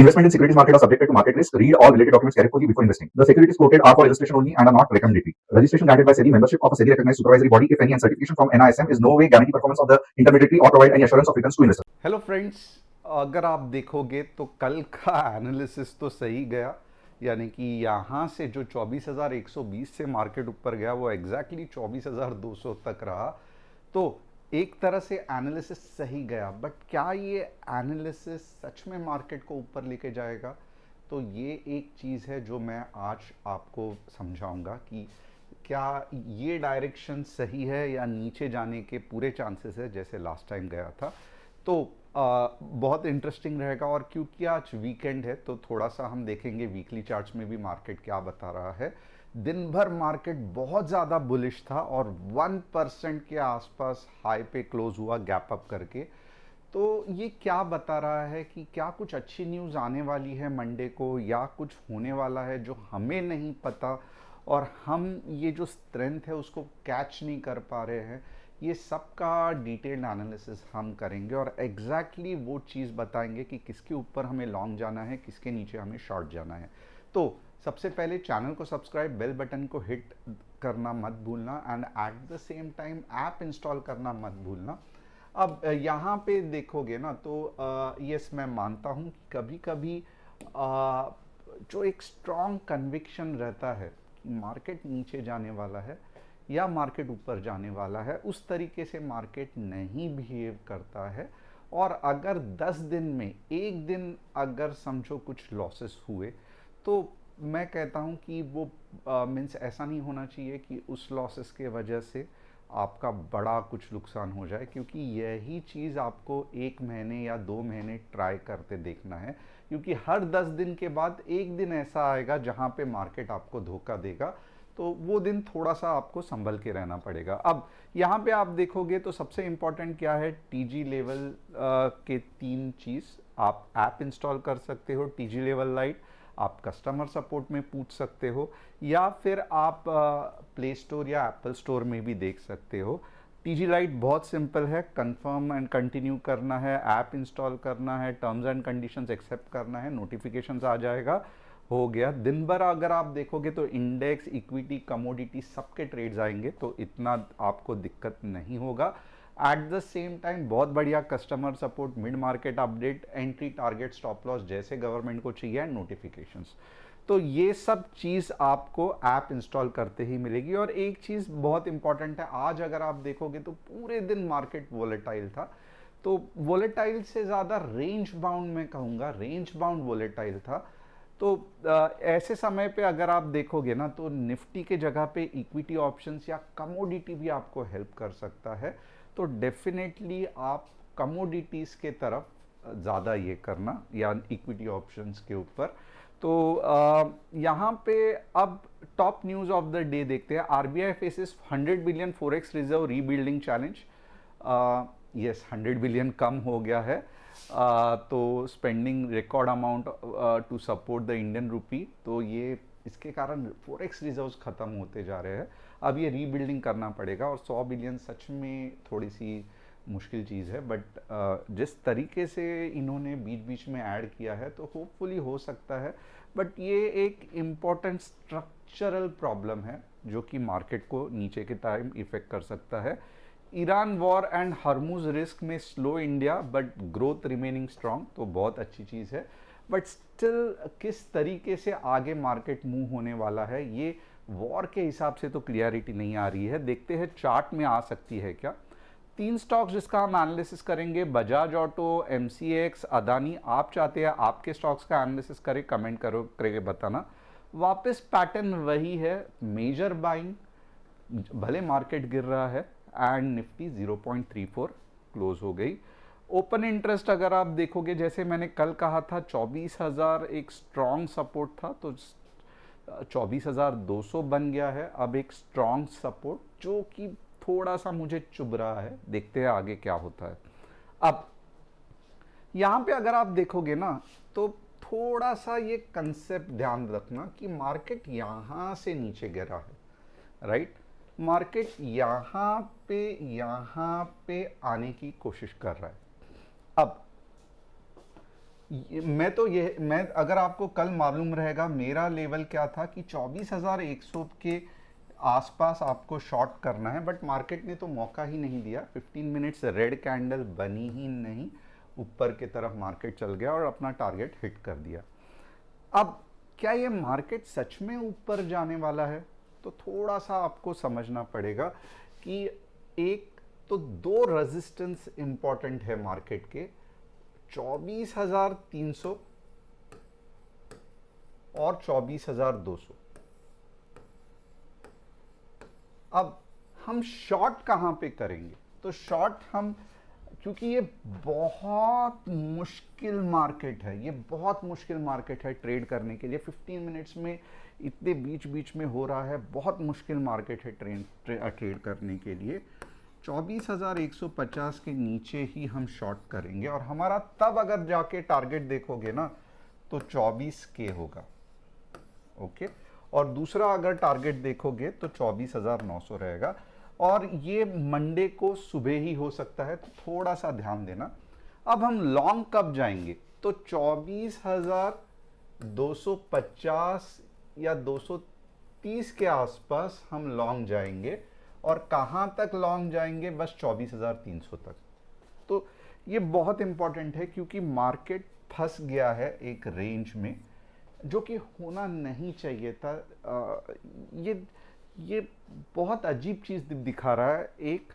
Investment in securities market are subjected to market risk. Read all related documents carefully before investing. The securities quoted are for illustration only and are not recommendatory. Registration granted by SEBI. Membership of a SEBI recognized supervisory body, if any, and certification from NISM is no way guarantee performance of the intermediary or provide any assurance of returns to investors. Hello friends, अगर आप देखोगे तो कल का analysis तो सही गया, यानी कि यहाँ से जो 24,120 से मार्केट ऊपर गया वो एग्जैक्टली 24,200 तक रहा। तो एक तरह से एनालिसिस सही गया, बट क्या ये एनालिसिस सच में मार्केट को ऊपर लेके जाएगा? तो ये एक चीज़ है जो मैं आज आपको समझाऊंगा कि क्या ये डायरेक्शन सही है या नीचे जाने के पूरे चांसेस है जैसे लास्ट टाइम गया था। तो बहुत इंटरेस्टिंग रहेगा। और क्योंकि आज वीकेंड है तो थोड़ा सा हम देखेंगे वीकली चार्ट्स में भी मार्केट क्या बता रहा है। दिन भर मार्केट बहुत ज़्यादा बुलिश था और 1% के आसपास हाई पे क्लोज हुआ गैप अप करके। तो ये क्या बता रहा है कि क्या कुछ अच्छी न्यूज़ आने वाली है मंडे को या कुछ होने वाला है जो हमें नहीं पता, और हम ये जो स्ट्रेंथ है उसको कैच नहीं कर पा रहे हैं। ये सब का डिटेल्ड एनालिसिस हम करेंगे और एग्जैक्टली वो चीज़ बताएंगे कि किसके ऊपर हमें लॉन्ग जाना है, किसके नीचे हमें शॉर्ट जाना है। तो सबसे पहले चैनल को सब्सक्राइब, बेल बटन को हिट करना मत भूलना and at the same time app install करना मत भूलना। अब यहाँ पे देखोगे ना तो यस, मैं मानता हूँ कि कभी कभी जो एक स्ट्रॉन्ग कन्विक्शन रहता है मार्केट नीचे जाने वाला है या मार्केट ऊपर जाने वाला है, उस तरीके से मार्केट नहीं बिहेव करता है। और अगर 10 दिन में एक दिन अगर समझो कुछ लॉसेस हुए तो मैं कहता हूँ कि वो मीन्स ऐसा नहीं होना चाहिए कि उस लॉसेस के वजह से आपका बड़ा कुछ नुकसान हो जाए, क्योंकि यही चीज़ आपको 1 महीने या 2 महीने ट्राई करते देखना है। क्योंकि हर 10 दिन के बाद एक दिन ऐसा आएगा जहाँ पे मार्केट आपको धोखा देगा, तो वो दिन थोड़ा सा आपको संभल के रहना पड़ेगा। अब यहाँ पे आप देखोगे तो सबसे इम्पॉर्टेंट क्या है, टीजी लेवल के 3 चीज़। आप ऐप इंस्टॉल कर सकते हो टीजी लेवल लाइट, आप कस्टमर सपोर्ट में पूछ सकते हो, या फिर आप प्ले स्टोर या एप्पल स्टोर में भी देख सकते हो। टीजी लाइट बहुत सिंपल है, कंफर्म एंड कंटिन्यू करना है, ऐप इंस्टॉल करना है, टर्म्स एंड कंडीशंस एक्सेप्ट करना है, नोटिफिकेशंस आ जाएगा, हो गया। दिन भर अगर आप देखोगे तो इंडेक्स, इक्विटी, कमोडिटी सबके ट्रेड्स आएंगे, तो इतना आपको दिक्कत नहीं होगा। एट द सेम टाइम बहुत बढ़िया customer support, mid market update, entry, target, stop loss जैसे गवर्नमेंट को चाहिए, एंड नोटिफिकेशंस। तो ये सब चीज़ आपको ऐप इंस्टॉल करते ही मिलेगी। और एक चीज़ बहुत इंपॉर्टेंट है, आज अगर आप देखोगे तो पूरे दिन मार्केट वोलेटाइल था। तो वोलेटाइल से ज़्यादा रेंज बाउंड, मैं कहूँगा रेंज बाउंड वोलेटाइल था। तो ऐसे समय पे अगर आप देखोगे ना तो निफ्टी के जगह पे इक्विटी ऑप्शंस या कमोडिटी भी आपको हेल्प कर सकता है। तो डेफिनेटली आप कमोडिटीज़ के तरफ ज़्यादा ये करना, या इक्विटी ऑप्शंस के ऊपर। तो यहाँ पे अब top news of the day देखते हैं। RBI faces 100 billion forex reserve rebuilding challenge. Yes, 100 billion कम हो गया है। तो spending record amount to support the Indian rupee. तो ये इसके कारण फॉरेक्स रिजर्व्स ख़त्म होते जा रहे हैं। अब ये रीबिल्डिंग करना पड़ेगा, और 100 बिलियन सच में थोड़ी सी मुश्किल चीज़ है, बट जिस तरीके से इन्होंने बीच बीच में ऐड किया है तो होपफुली हो सकता है। बट ये एक इम्पॉर्टेंट स्ट्रक्चरल प्रॉब्लम है जो कि मार्केट को नीचे के टाइम इफेक्ट कर सकता है। ईरान वॉर एंड हरमुज रिस्क में slow India but growth remaining strong, तो बहुत अच्छी चीज़ है। बट स्टिल किस तरीके से आगे मार्केट मूव होने वाला है ये वॉर के हिसाब से तो क्लियरिटी नहीं आ रही है। देखते हैं चार्ट में आ सकती है क्या। 3 स्टॉक्स जिसका हम एनालिसिस करेंगे, बजाज ऑटो, एमसीएक्स, अदानी। आप चाहते हैं आपके स्टॉक्स का एनालिसिस करें, कमेंट करो करके बताना। वापस पैटर्न वही है, मेजर बाइंग, भले मार्केट गिर रहा है, एंड निफ्टी 0.34 क्लोज हो गई। ओपन इंटरेस्ट अगर आप देखोगे, जैसे मैंने कल कहा था 24,000 एक स्ट्रॉन्ग सपोर्ट था, तो 24,200 बन गया है अब एक स्ट्रॉन्ग सपोर्ट, जो कि थोड़ा सा मुझे चुभ रहा है। देखते हैं आगे क्या होता है। अब यहाँ पे अगर आप देखोगे ना तो थोड़ा सा ये कंसेप्ट ध्यान रखना कि मार्केट यहाँ से नीचे गिरा है, राइट। मार्केट यहाँ पे आने की कोशिश कर रहा है। अब मैं अगर आपको कल मालूम रहेगा मेरा लेवल क्या था कि 24,100 के आसपास आपको शॉर्ट करना है, बट मार्केट ने तो मौका ही नहीं दिया। 15 मिनट्स रेड कैंडल बनी ही नहीं, ऊपर की तरफ मार्केट चल गया और अपना टारगेट हिट कर दिया। अब क्या ये मार्केट सच में ऊपर जाने वाला है? तो थोड़ा सा आपको समझना पड़ेगा कि एक तो दो रेजिस्टेंस इंपॉर्टेंट है मार्केट के, 24,300 और 24,200। अब हम शॉर्ट कहां पे करेंगे? तो शॉर्ट हम, क्योंकि ये बहुत मुश्किल मार्केट है, ये बहुत मुश्किल मार्केट है ट्रेड करने के लिए। 15 मिनट्स में इतने बीच बीच में हो रहा है, बहुत मुश्किल मार्केट है ट्रेड करने के लिए। 24,150 के नीचे ही हम शॉर्ट करेंगे और हमारा तब अगर जाके टारगेट देखोगे ना तो 24 के होगा। ओके, और दूसरा अगर टारगेट देखोगे तो 24,900 रहेगा, और ये मंडे को सुबह ही हो सकता है, तो थोड़ा सा ध्यान देना। अब हम लॉन्ग कब जाएंगे? तो 24,250 या 230 के आसपास हम लॉन्ग जाएंगे। और कहां तक लॉन्ग जाएंगे? बस 24,300 तक। तो ये बहुत इंपॉर्टेंट है, क्योंकि मार्केट फंस गया है एक रेंज में जो कि होना नहीं चाहिए था। ये बहुत अजीब चीज़ दिखा रहा है। एक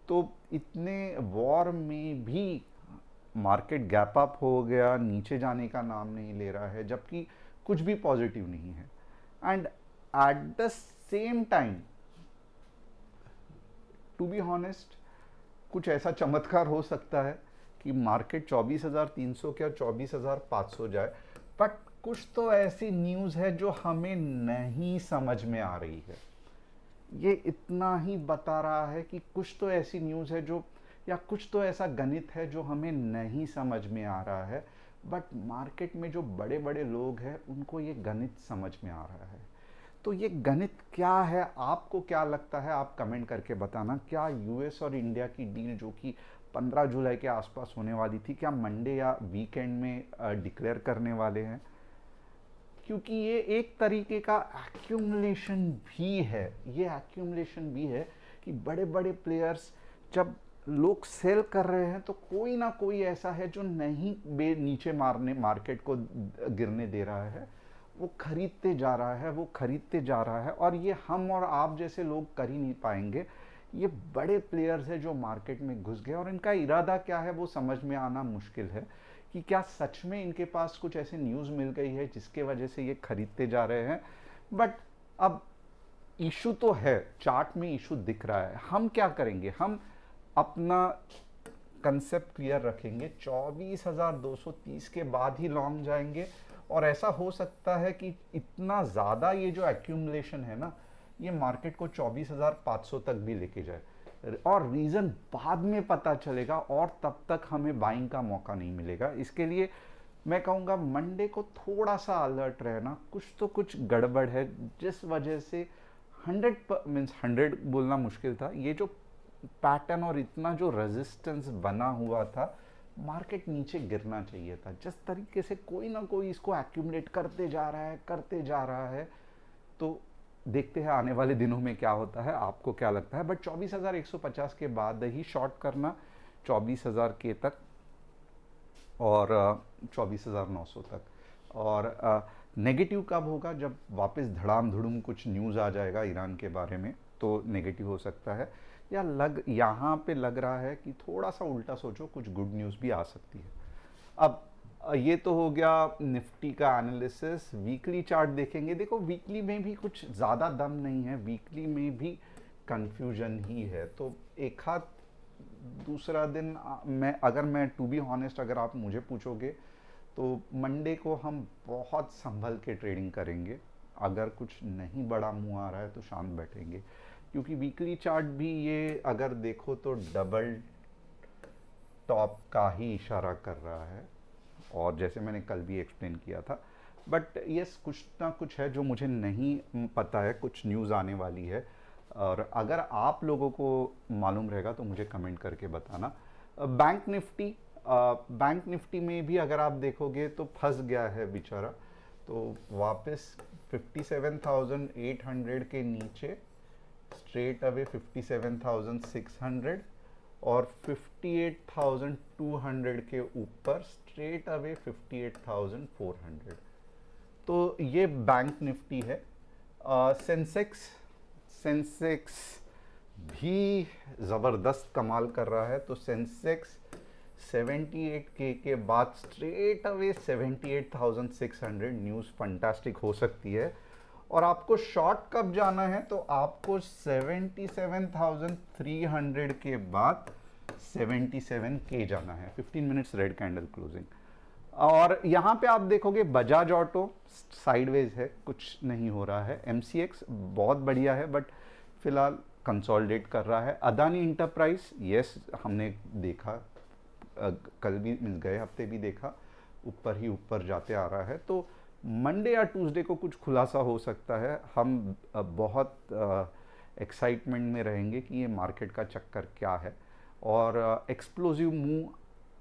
तो इतने वॉर में भी मार्केट गैप अप हो गया, नीचे जाने का नाम नहीं ले रहा है, जबकि कुछ भी पॉजिटिव नहीं है। And at the same time, to be honest, कुछ ऐसा चमत्कार हो सकता है कि मार्केट 24,300 के और 24,500 जाए, बट कुछ तो ऐसी न्यूज़ है जो हमें नहीं समझ में आ रही है। ये इतना ही बता रहा है कि कुछ तो ऐसी न्यूज़ है जो, या कुछ तो ऐसा गणित है जो हमें नहीं समझ में आ रहा है, बट मार्केट में जो बड़े बड़े लोग हैं उनको ये गणित समझ में आ रहा है। तो ये गणित क्या है? आपको क्या लगता है? आप कमेंट करके बताना। क्या यूएस और इंडिया की डील जो कि 15 जुलाई के आसपास होने वाली थी, क्या मंडे या वीकेंड में डिक्लेयर करने वाले हैं? क्योंकि ये एक तरीके का एक्यूमुलेशन भी है, ये एक्यूमुलेशन भी है कि बड़े बड़े प्लेयर्स, जब लोग सेल कर रहे हैं तो कोई ना कोई ऐसा है जो नहीं नीचे मारने, मार्केट को गिरने दे रहा है, वो खरीदते जा रहा है, वो खरीदते जा रहा है। और ये हम और आप जैसे लोग कर ही नहीं पाएंगे। ये बड़े प्लेयर्स हैं जो मार्केट में घुस गए, और इनका इरादा क्या है वो समझ में आना मुश्किल है कि क्या सच में इनके पास कुछ ऐसे न्यूज़ मिल गई है जिसके वजह से ये खरीदते जा रहे हैं। बट अब इशू तो है, चार्ट में इशू दिख रहा है। हम क्या करेंगे? हम अपना कंसेप्ट क्लियर रखेंगे, 24,230 के बाद ही लॉन्ग जाएंगे। और ऐसा हो सकता है कि इतना ज़्यादा ये जो एक्यूमुलेशन है ना, ये मार्केट को 24,500 तक भी लेके जाए, और रीज़न बाद में पता चलेगा, और तब तक हमें बाइंग का मौका नहीं मिलेगा। इसके लिए मैं कहूँगा मंडे को थोड़ा सा अलर्ट रहना, कुछ तो कुछ गड़बड़ है जिस वजह से 100 बोलना मुश्किल था, ये जो पैटर्न और इतना जो रेजिस्टेंस बना हुआ था, मार्केट नीचे गिरना चाहिए था। जिस तरीके से कोई ना कोई इसको एक्यूमुलेट करते जा रहा है, करते जा रहा है, तो देखते हैं आने वाले दिनों में क्या होता है। आपको क्या लगता है? बट 24,150 के बाद ही शॉर्ट करना, 24,000 के तक और 24,900 तक। और नेगेटिव कब होगा? जब वापस धड़ाम धुड़ुम कुछ न्यूज़ आ जाएगा ईरान के बारे में, तो नेगेटिव हो सकता है। या यहाँ पे लग रहा है कि थोड़ा सा उल्टा सोचो, कुछ गुड न्यूज़ भी आ सकती है। अब ये तो हो गया निफ्टी का एनालिसिस। वीकली चार्ट देखेंगे। देखो, वीकली में भी कुछ ज़्यादा दम नहीं है, वीकली में भी कंफ्यूजन ही है। तो एक हाथ दूसरा दिन मैं टू बी हॉनेस्ट, अगर आप मुझे पूछोगे तो मंडे को हम बहुत संभल के ट्रेडिंग करेंगे। अगर कुछ नहीं बड़ा मुँह आ रहा है तो शांत बैठेंगे, क्योंकि वीकली चार्ट भी ये अगर देखो तो डबल टॉप का ही इशारा कर रहा है, और जैसे मैंने कल भी एक्सप्लेन किया था। बट यस, कुछ ना कुछ है जो मुझे नहीं पता है, कुछ न्यूज़ आने वाली है। और अगर आप लोगों को मालूम रहेगा तो मुझे कमेंट करके बताना। बैंक निफ्टी बैंक निफ्टी में भी अगर आप देखोगे तो फंस गया है बेचारा, तो वापस 57,800 के नीचे स्ट्रेट अवे 57,600 और 58,200 के ऊपर स्ट्रेट अवे 58,400। तो ये बैंक निफ्टी है। सेंसेक्स भी ज़बरदस्त कमाल कर रहा है। तो सेंसेक्स 78K के बाद स्ट्रेट अवे 78,600 न्यूज़ फंटास्टिक हो सकती है। और आपको शॉर्ट कब जाना है, तो आपको 77,300 के बाद 77K जाना है। 15 मिनट्स रेड कैंडल क्लोजिंग। और यहाँ पे आप देखोगे बजाज ऑटो साइडवेज है, कुछ नहीं हो रहा है। MCX बहुत बढ़िया है बट फिलहाल कंसोलिडेट कर रहा है। अदानी इंटरप्राइज यस हमने देखा, कल भी गए हफ्ते भी देखा, ऊपर ही ऊपर जाते आ रहा है। तो मंडे या ट्यूसडे को कुछ खुलासा हो सकता है। हम बहुत एक्साइटमेंट में रहेंगे कि ये मार्केट का चक्कर क्या है, और एक्सप्लोजिव मूव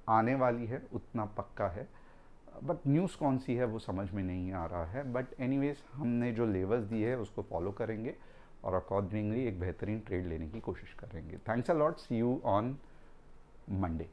आने वाली है, उतना पक्का है। बट न्यूज़ कौन सी है वो समझ में नहीं आ रहा है। बट एनीवेज हमने जो लेवल्स दी है उसको फॉलो करेंगे और अकॉर्डिंगली एक बेहतरीन ट्रेड लेने की कोशिश करेंगे। Thanks a lot, see you on Monday.